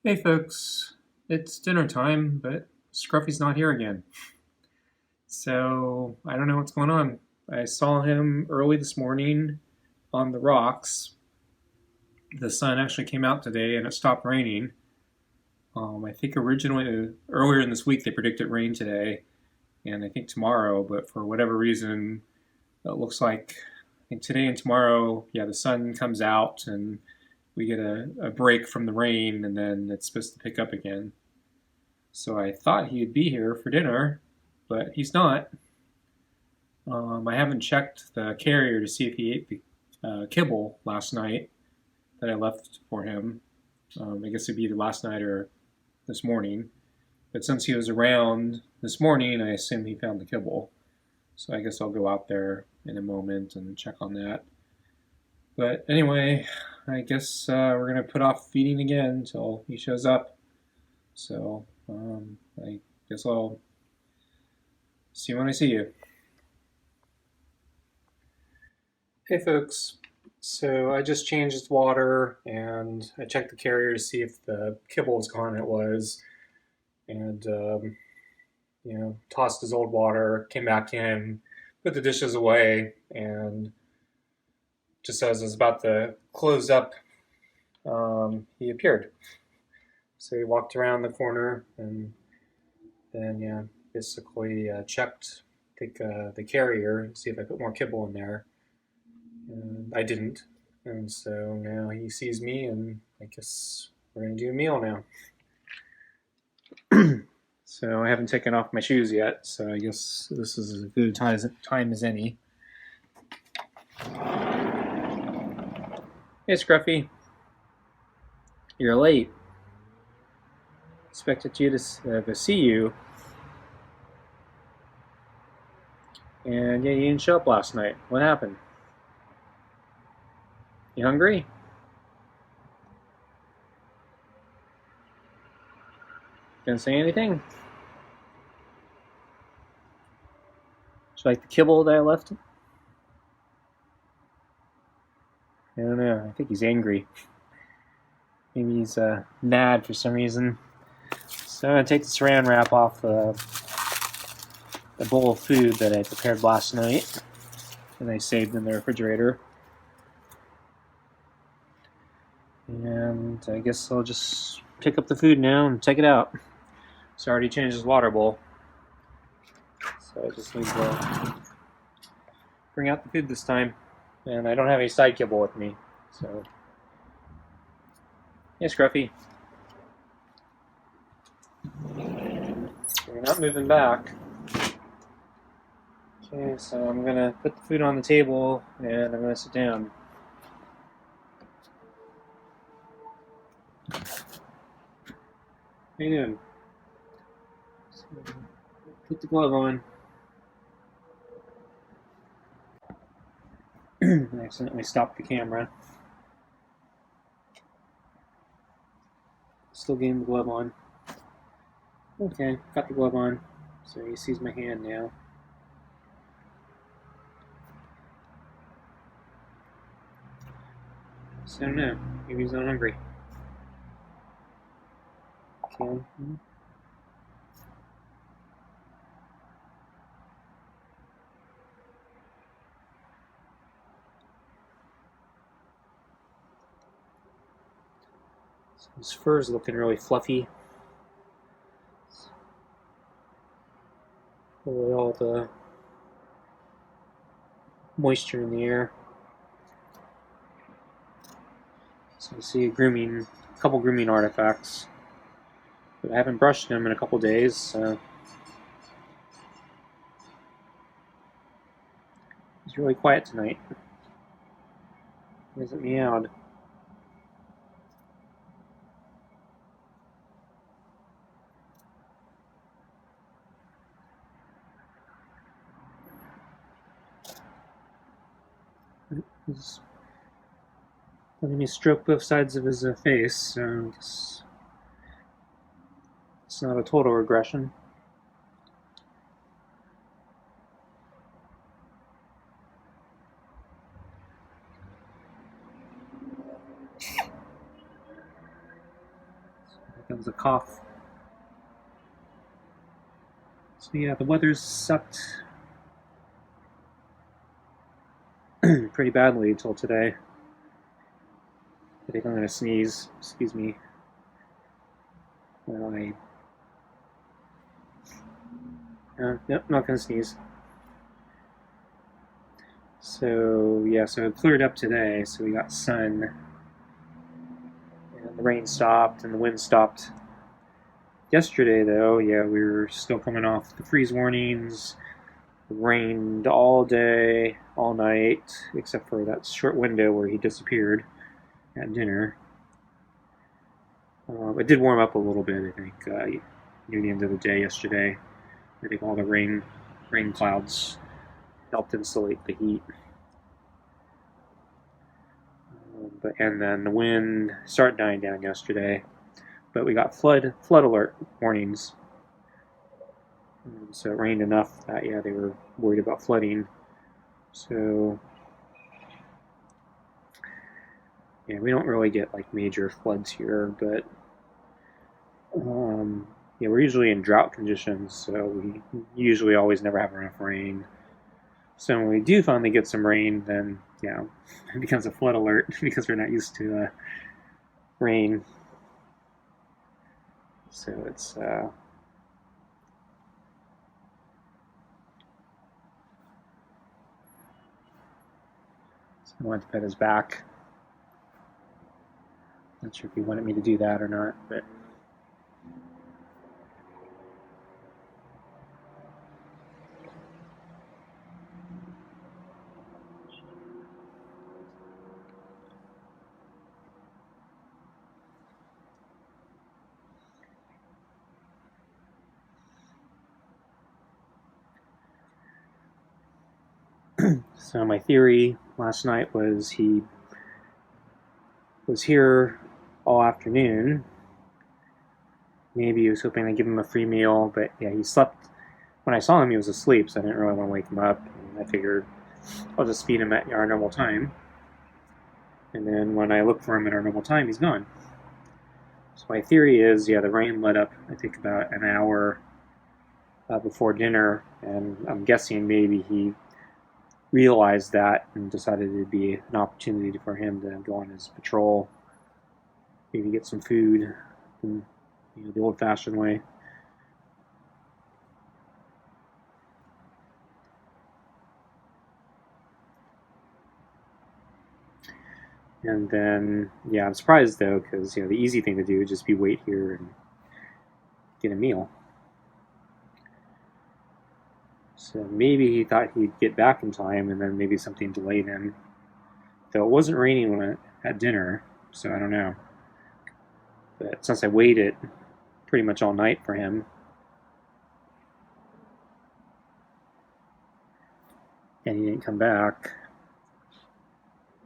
Hey folks, it's dinner time, but Scruffy's not here again. So I don't know what's going on. I saw him early this morning on the rocks. The sun actually came out today and it stopped raining. I think originally, earlier in this week, they predicted rain today and I think tomorrow, but for whatever reason, it looks like I think today and tomorrow, yeah, the sun comes out and we get a break from the rain and then it's supposed to pick up again. So I thought he'd be here for dinner, but he's not. I haven't checked the carrier to see if he ate the kibble last night that I left for him. I guess it'd be either last night or this morning. But since he was around this morning, I assume he found the kibble. So I guess I'll go out there in a moment and check on that. But anyway, I guess we're going to put off feeding again until he shows up. So I guess I'll see you when I see you. Hey folks, so I just changed his water and I checked the carrier to see if the kibble was gone. It was, and tossed his old water, came back in, put the dishes away, and just as I was about to close up, he appeared. So he walked around the corner and then basically checked, the carrier, see if I put more kibble in there. And I didn't, and so now he sees me, and I guess we're gonna do a meal now. So I haven't taken off my shoes yet, so I guess this is as good a time as any. Hey, Scruffy, you're late. Expected you to see you, and yeah, you didn't show up last night. What happened? You hungry? Didn't say anything? Did you like the kibble that I left? I don't know. I think he's angry. Maybe he's mad for some reason. So I'm going to take the saran wrap off the bowl of food that I prepared last night and I saved in the refrigerator. And I guess I'll just pick up the food now and take it out. So I already changed his water bowl. So I just need to bring out the food this time. And I don't have any side kibble with me. So, yeah, Scruffy. You're not moving back. Okay, so I'm gonna put the food on the table and I'm gonna sit down. How you doing? So, put the glove on. I accidentally stopped the camera. Still getting the glove on. Okay, got the glove on. So he sees my hand now. So I don't know. Maybe he's not hungry. Okay. So his fur is looking really fluffy. Probably all the moisture in the air. So I see a couple grooming artifacts. But I haven't brushed him in a couple days, so he's really quiet tonight. He hasn't meowed. He's letting me stroke both sides of his face, so it's not a total regression. That was a cough. So yeah, the weather's sucked pretty badly until today. I think I'm gonna sneeze. Excuse me. Well, nope, not gonna sneeze. So yeah, so it cleared up today. So we got sun, and the rain stopped, and the wind stopped. Yesterday, though, yeah, we were still coming off the freeze warnings. It rained all day, all night, except for that short window where he disappeared at dinner. It did warm up a little bit, I think, near the end of the day yesterday. I think all the rain clouds helped insulate the heat. And then the wind started dying down yesterday, but we got flood alert warnings. So it rained enough that yeah, they were worried about flooding. So yeah, we don't really get like major floods here, but yeah, we're usually in drought conditions, so we usually always never have enough rain. So when we do finally get some rain, then yeah, it becomes a flood alert because we're not used to rain. So it's so I wanted to pet his back. Not sure if he wanted me to do that or not, but so my theory last night was he was here all afternoon. Maybe he was hoping I'd give him a free meal, but yeah, he slept. When I saw him, he was asleep, so I didn't really want to wake him up. And I figured I'll just feed him at our normal time. And then when I look for him at our normal time, he's gone. So my theory is, yeah, the rain let up, I think, about an hour before dinner, and I'm guessing maybe he realized that and decided it'd be an opportunity for him to go on his patrol, maybe get some food, in, the old-fashioned way. And then, yeah, I'm surprised though, because the easy thing to do would just be wait here and get a meal. So maybe he thought he'd get back in time, and then maybe something delayed him. Though it wasn't raining when at dinner, so I don't know. But since I waited pretty much all night for him, and he didn't come back,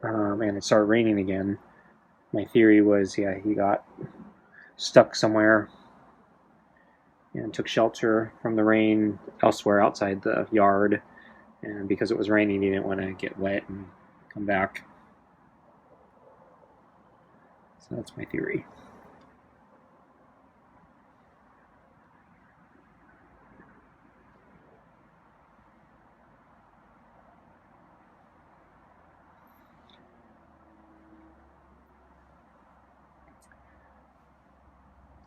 and it started raining again, my theory was, yeah, he got stuck somewhere and took shelter from the rain elsewhere outside the yard. And because it was raining, he didn't want to get wet and come back. So that's my theory.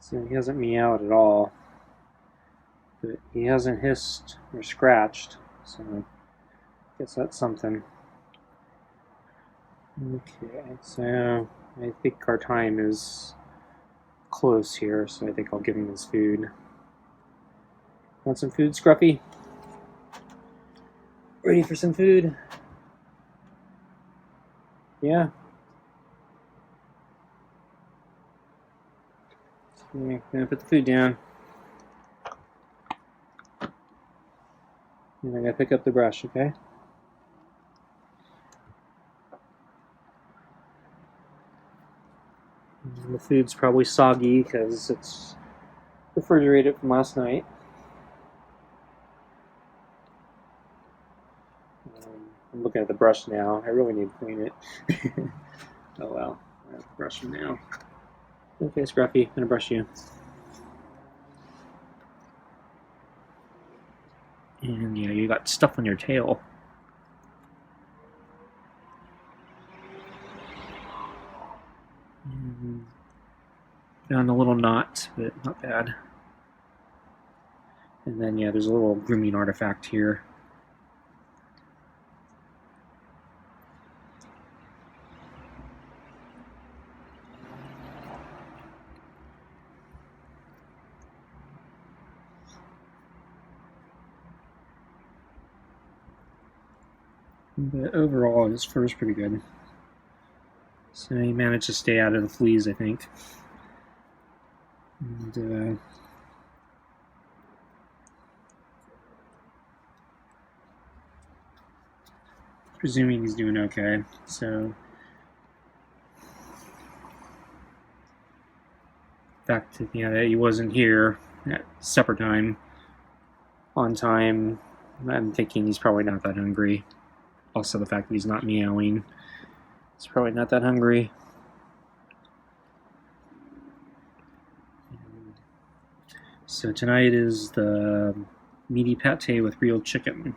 So he hasn't meowed at all, but he hasn't hissed or scratched, so I guess that's something. Okay, so I think our time is close here, so I think I'll give him his food. Want some food, Scruffy? Ready for some food? Yeah? Okay, gonna put the food down. And I'm gonna pick up the brush, okay? And the food's probably soggy because it's refrigerated from last night. I'm looking at the brush now. I really need to clean it. Oh well, I have to brush them now. Okay, Scruffy, I'm gonna brush you. And yeah, you got stuff on your tail. And found a little knot, but not bad. And then yeah, there's a little grooming artifact here. But overall, his fur is pretty good. So he managed to stay out of the fleas, I think. And presuming he's doing okay. So back to that he wasn't here at supper time on time. I'm thinking he's probably not that hungry. Also, the fact that he's not meowing, he's probably not that hungry. So tonight is the meaty pate with real chicken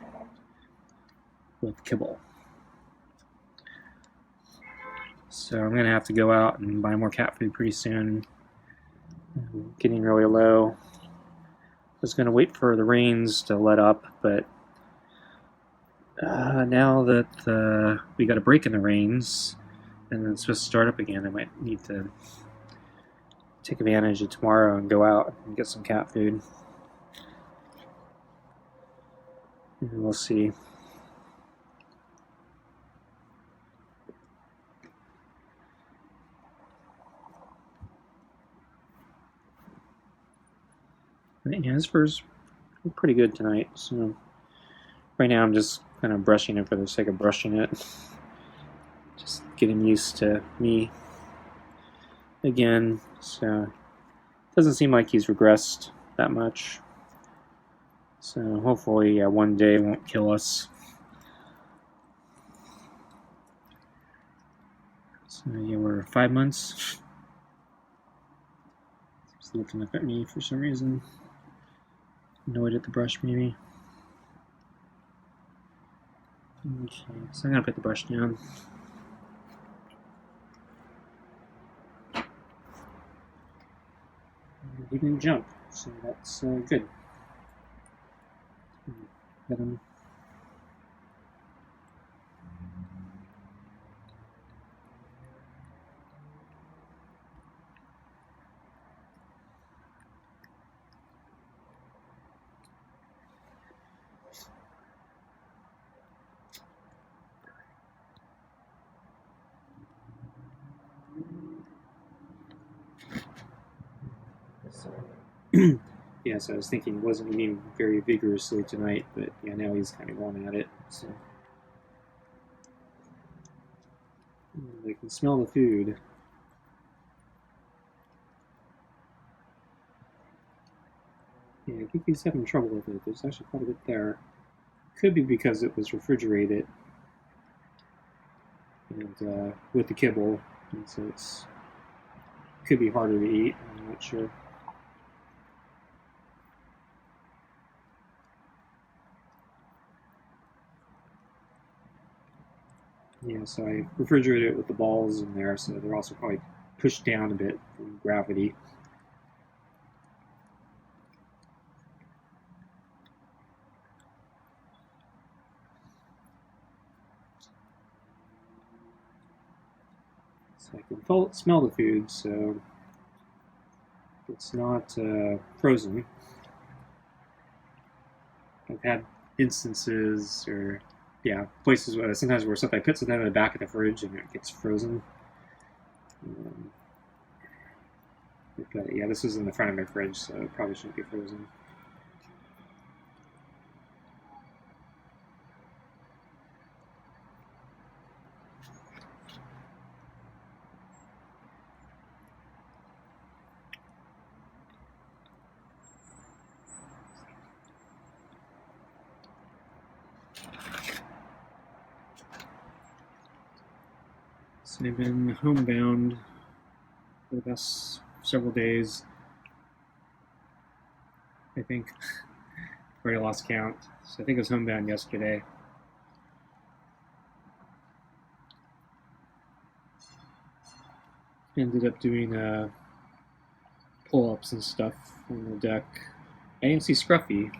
with kibble. So I'm gonna have to go out and buy more cat food pretty soon. I'm getting really low. I was gonna wait for the rains to let up, but now that we got a break in the rains and it's supposed to start up again, I might need to take advantage of tomorrow and go out and get some cat food. And we'll see. But yeah, his fur's pretty good tonight. So right now I'm just kind of brushing it for the sake of brushing it. Just getting used to me again. So it doesn't seem like he's regressed that much. So hopefully one day it won't kill us. So yeah, we're 5 months. He's looking up at me for some reason. Annoyed at the brush, maybe. Okay, so I'm gonna put the brush down. He didn't jump, so that's good. Pet him. Yeah, so I was thinking he wasn't eating very vigorously tonight, but yeah, now he's kind of going at it. So I can smell the food. Yeah, I think he's having trouble with it. There's actually quite a bit there. Could be because it was refrigerated and with the kibble, and so it's could be harder to eat. I'm not sure. Yeah, so I refrigerated it with the balls in there, so they're also probably pushed down a bit from gravity. So I can smell the food, so it's not frozen. I've had instances or yeah places where sometimes where stuff I put something in the back of the fridge and it gets frozen. Um, but yeah, this is in the front of my fridge, so it probably shouldn't be frozen. So I've been homebound for the past several days. I think. Already lost count. So I think it was homebound yesterday. Ended up doing pull-ups and stuff on the deck. I didn't see Scruffy.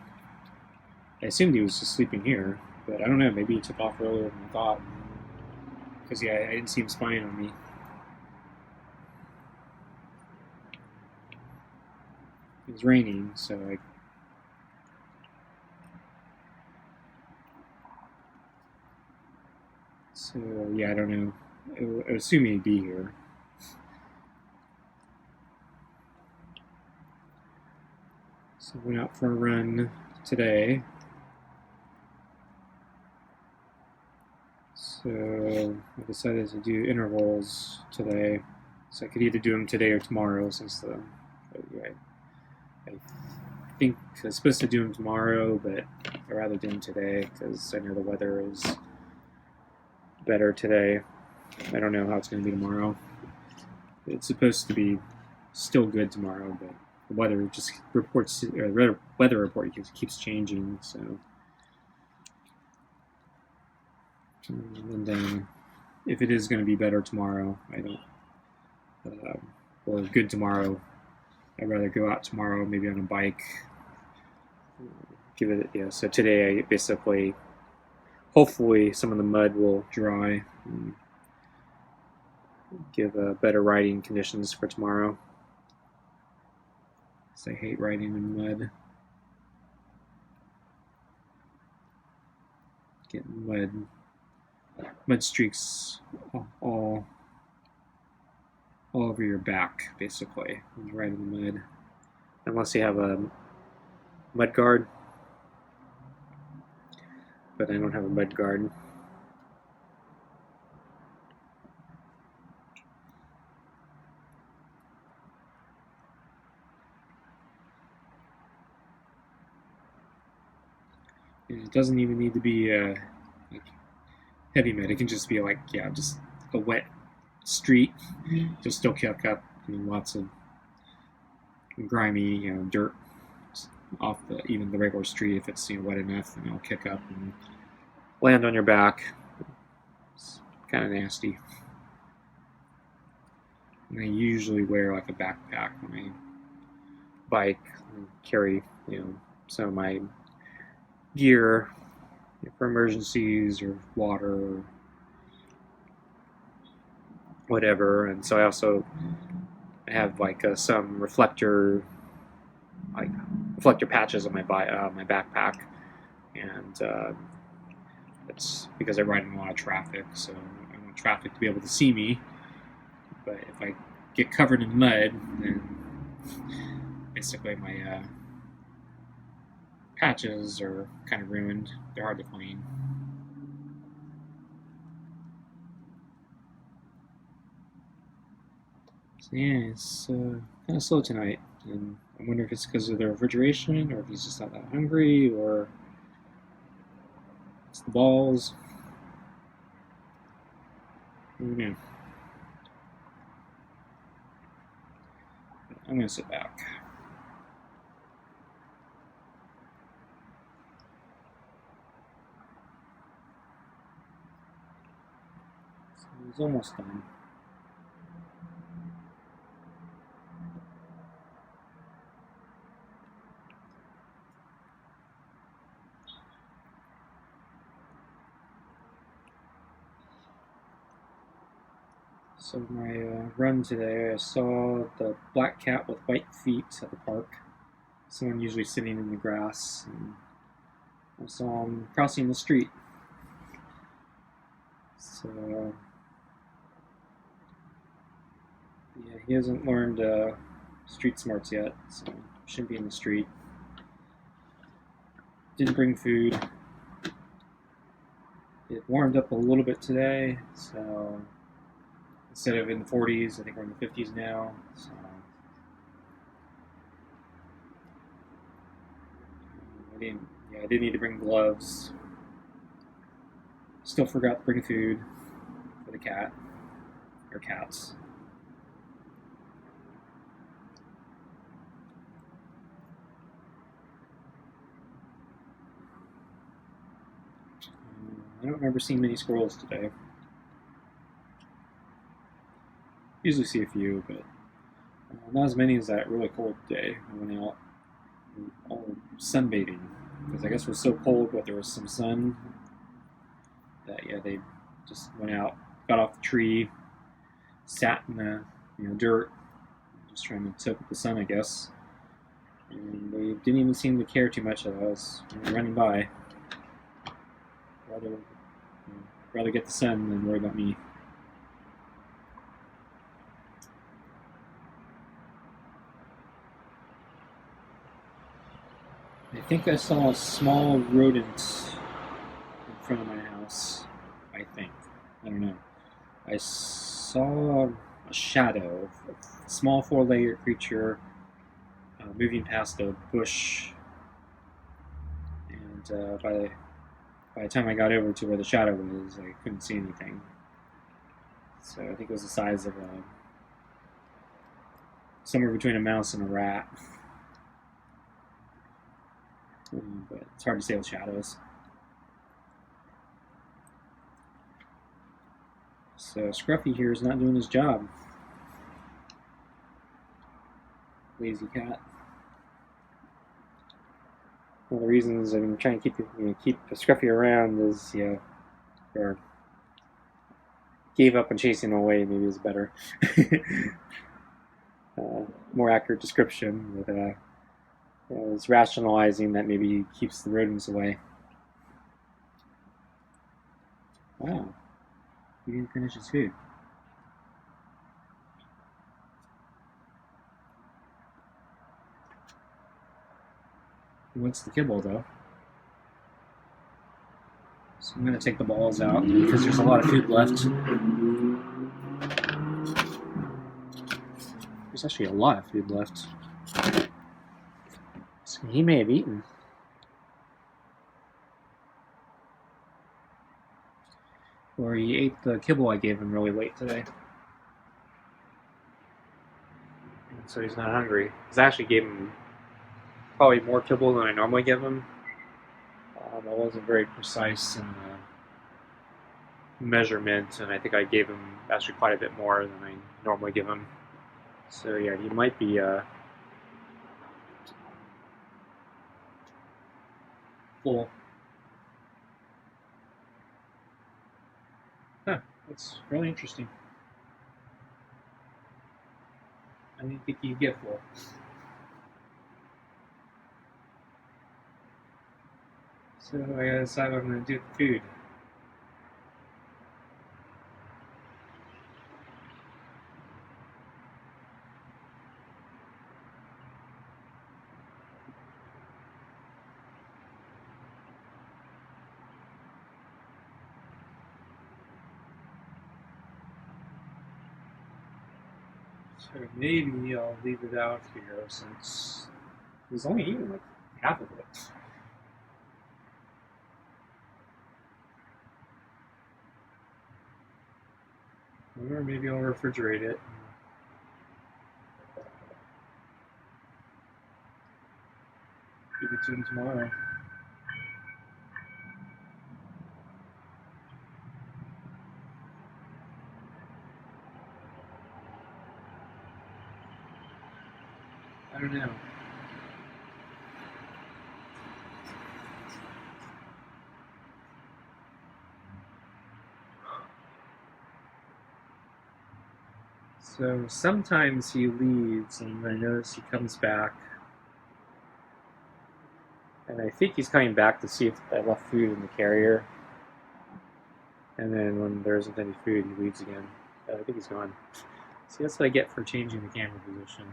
I assumed he was just sleeping here, but I don't know. Maybe he took off earlier than I thought. Because yeah, I didn't see him spying on me. It was raining, so I. So yeah, I don't know. I would assume he'd be here. So I went out for a run today. So I decided to do intervals today. So I could either do them today or tomorrow, since I think I was supposed to do them tomorrow, but I'd rather do them today because I know the weather is better today. I don't know how it's going to be tomorrow. It's supposed to be still good tomorrow, but the weather just reports, or the weather report keeps changing. So, and then if it is going to be better tomorrow, or good tomorrow, I'd rather go out tomorrow, maybe on a bike. So today I basically, hopefully some of the mud will dry and give better riding conditions for tomorrow. I hate riding in mud. Getting mud streaks all over your back, basically, when you ride in the mud. Unless you have a mud guard. But I don't have a mud guard. And it doesn't even need to be like heavy mud. It can just be just a wet street. Just still kick up, lots of grimy, dirt off even the regular street. If it's wet enough, then it'll kick up and land on your back. It's kind of nasty. And I usually wear like a backpack when I bike and carry, some of my gear for emergencies or water or whatever. And so I also have some reflector patches on my backpack, and it's because I ride in a lot of traffic, so I want traffic to be able to see me. But if I get covered in mud, then basically my patches are kind of ruined. They're hard to clean. So yeah, it's kind of slow tonight, and I wonder if it's because of the refrigeration, or if he's just not that hungry, or it's the balls. I don't know. I'm gonna sit back. So he's almost done. So my run today, I saw the black cat with white feet at the park. Someone usually sitting in the grass, and I saw him crossing the street. So yeah, he hasn't learned street smarts yet, so shouldn't be in the street. Didn't bring food. It warmed up a little bit today, so instead of in the 40s, I think we're in the 50s now. So I didn't need to bring gloves. Still forgot to bring food for the cat, or cats. I don't remember seeing many squirrels today. Usually see a few, but not as many as that really cold day. I went out all sunbathing because I guess it was so cold, but there was some sun that they just went out, got off the tree, sat in the dirt, just trying to soak up the sun, I guess. And they didn't even seem to care too much that I was running by. Rather get the sun than worry about me. I think I saw a small rodent in front of my house. I think. I don't know. I saw a shadow, a small four-legged creature moving past a bush, and by the time I got over to where the shadow was, I couldn't see anything. So I think it was the size of somewhere between a mouse and a rat. But it's hard to say with shadows. So Scruffy here is not doing his job. Lazy cat. One of the reasons I'm trying to keep Scruffy around is or gave up on chasing him away. Maybe is better, more accurate description. But is rationalizing that maybe he keeps the rodents away. Wow, he didn't finish his food. He wants the kibble though. So I'm going to take the balls out because there's a lot of food left. There's actually a lot of food left. So he may have eaten. Or he ate the kibble I gave him really late today. And so he's not hungry. Because I actually gave him probably more kibble than I normally give him. I wasn't very precise in the measurement, and I think I gave him actually quite a bit more than I normally give him. So yeah, he might be full. Huh, that's really interesting. I didn't think he'd get full. So I gotta decide what I'm gonna do with the food. So maybe I'll leave it out here since he's only eating like half of it. Or maybe I'll refrigerate it. Give it to him tomorrow. I don't know. So sometimes he leaves, and I notice he comes back. And I think he's coming back to see if I left food in the carrier. And then when there isn't any food, he leaves again. I think he's gone. See, that's what I get for changing the camera position.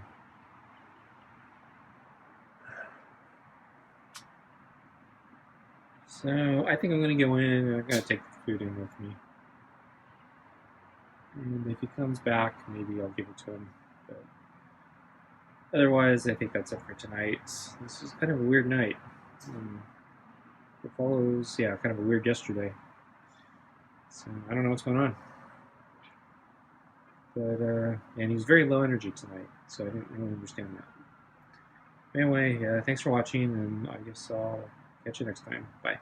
So I think I'm going to go in and I'm going to take the food in with me. And if he comes back, maybe I'll give it to him. But otherwise, I think that's it for tonight. This is kind of a weird night. It follows, kind of a weird yesterday. So I don't know what's going on. But, and he's very low energy tonight, so I didn't really understand that. Anyway, thanks for watching, and I guess I'll catch you next time. Bye.